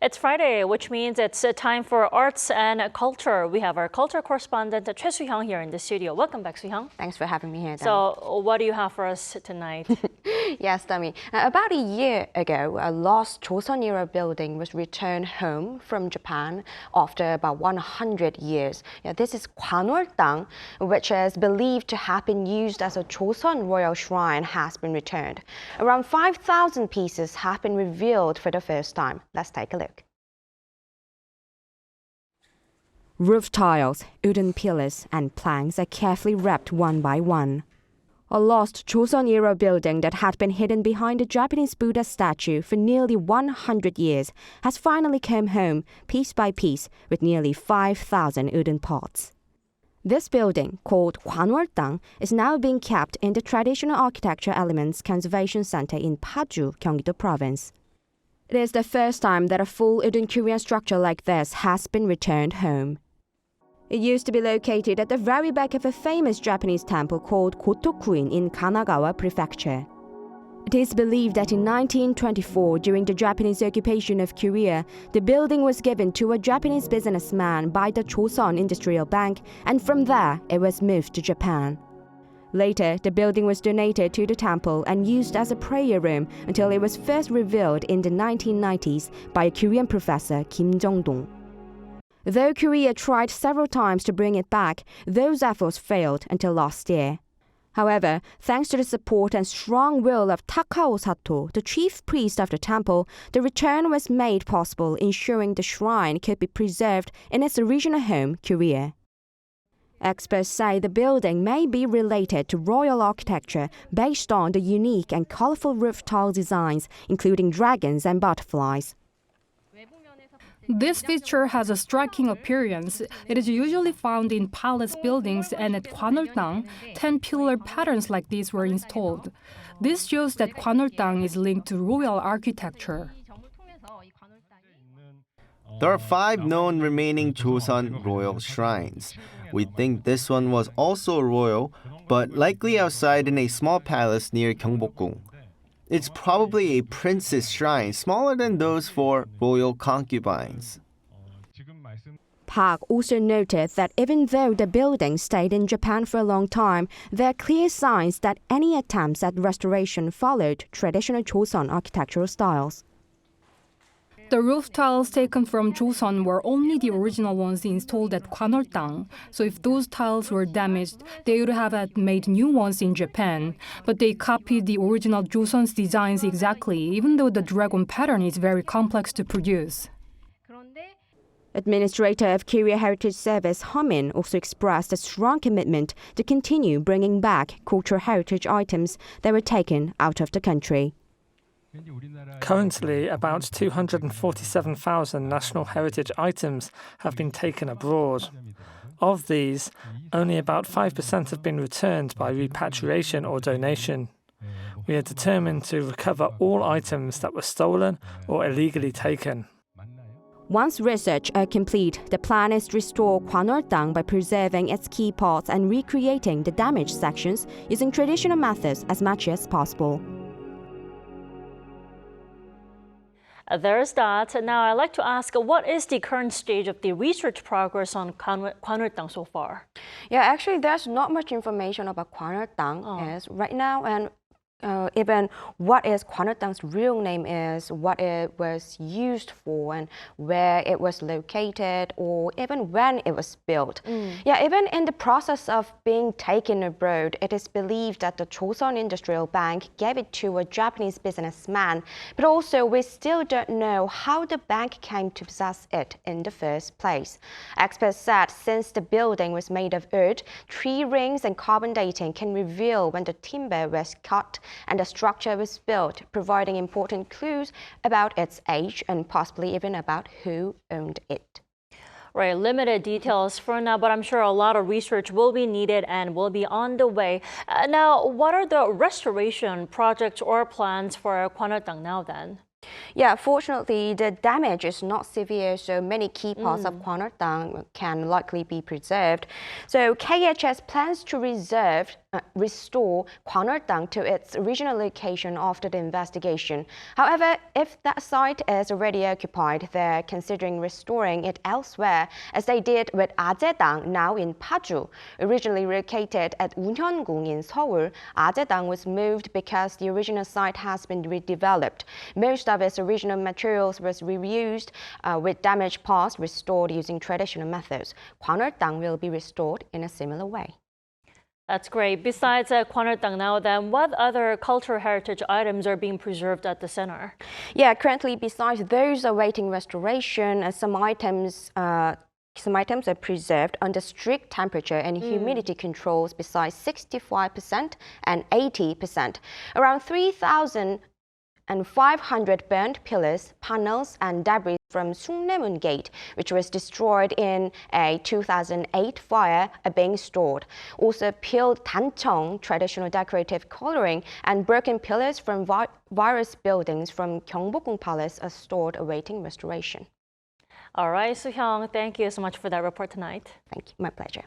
It's Friday, which means it's time for arts and culture. We have our culture correspondent, Choi Soo-hyung, here in the studio. Welcome back, Soo-hyung. Thanks for having me here, Dami. So, what do you have for us tonight? Yes, Dami. About a year ago, a lost Joseon-era building was returned home from Japan after about 100 years. This is Gwanwoldang, which is believed to have been used as a Joseon royal shrine, has been returned. Around 5,000 pieces have been revealed for the first time. Let's take a look. Roof tiles, wooden pillars, and planks are carefully wrapped one by one. A lost Joseon-era building that had been hidden behind a Japanese Buddha statue for nearly 100 years has finally come home, piece by piece, with nearly 5,000 wooden pots. This building, called Gwanwoldang, is now being kept in the Traditional Architecture Elements Conservation Center in Paju, Gyeonggi-do Province. It is the first time that a full wooden Korean structure like this has been returned home. It used to be located at the very back of a famous Japanese temple called Gotokuin in Kanagawa Prefecture. It is believed that in 1924, during the Japanese occupation of Korea, the building was given to a Japanese businessman by the Joseon Industrial Bank, and from there it was moved to Japan. Later, the building was donated to the temple and used as a prayer room until it was first revealed in the 1990s by a Korean professor, Kim Jong-dong. Though Korea tried several times to bring it back, those efforts failed until last year. However, thanks to the support and strong will of Takao Sato, the chief priest of the temple, the return was made possible, ensuring the shrine could be preserved in its original home, Korea. Experts say the building may be related to royal architecture based on the unique and colorful roof tile designs, including dragons and butterflies. This feature has a striking appearance. It is usually found in palace buildings, and at Gwanwoldang, 10 pillar patterns like these were installed. This shows that Gwanwoldang is linked to royal architecture. There are 5 known remaining Joseon royal shrines. We think this one was also royal, but likely outside in a small palace near Gyeongbokgung. It's probably a princess shrine, smaller than those for royal concubines. Park also noted that even though the building stayed in Japan for a long time, there are clear signs that any attempts at restoration followed traditional Joseon architectural styles. The roof tiles taken from Joseon were only the original ones installed at Gwanwoldang, so if those tiles were damaged, they would have had made new ones in Japan. But they copied the original Joseon's designs exactly, even though the dragon pattern is very complex to produce. Administrator of Korea Heritage Service Homin also expressed a strong commitment to continue bringing back cultural heritage items that were taken out of the country. Currently, about 247,000 national heritage items have been taken abroad. Of these, only about 5% have been returned by repatriation or donation. We are determined to recover all items that were stolen or illegally taken. Once research are complete, the plan is to restore Gwanwoldang by preserving its key parts and recreating the damaged sections using traditional methods as much as possible. There's that. Now, I'd like to ask, what is the current stage of the research progress on Gwanwoldang so far? Yeah, actually, there's not much information about Gwanwoldang is right now, and even what is Gwanwoldang's real name is, what it was used for, and where it was located, or even when it was built. Yeah, even in the process of being taken abroad, it is believed that the Joseon Industrial Bank gave it to a Japanese businessman, but also we still don't know how the bank came to possess it in the first place. Experts said since the building was made of wood, tree rings and carbon dating can reveal when the timber was cut and the structure was built, providing important clues about its age and possibly even about who owned it. Right, limited details for now, but I'm sure a lot of research will be needed and will be on the way. Now, what are the restoration projects or plans for Gwanwoldang now then? Yeah, fortunately, the damage is not severe, so many key parts of Gwanwoldang can likely be preserved. So KHS plans to restore Gwanwoldang to its original location after the investigation. However, if that site is already occupied, they're considering restoring it elsewhere, as they did with Ajaedang, now in Paju. Originally located at Unhyungung in Seoul, Ajaedang was moved because the original site has been redeveloped. Most of its original materials was reused, with damaged parts restored using traditional methods. Gwanwoldang will be restored in a similar way. That's great. Besides Gwanwoldang now, then, what other cultural heritage items are being preserved at the center? Yeah, currently, besides those awaiting restoration, some items are preserved under strict temperature and humidity controls besides 65% and 80%. Around 3,500 burnt pillars, panels, and debris from Sungnaemun Gate, which was destroyed in a 2008 fire, are being stored. Also, peeled dancheong, traditional decorative coloring, and broken pillars from various buildings from Gyeongbokgung Palace are stored awaiting restoration. All right, Soo-hyung, thank you so much for that report tonight. Thank you. My pleasure.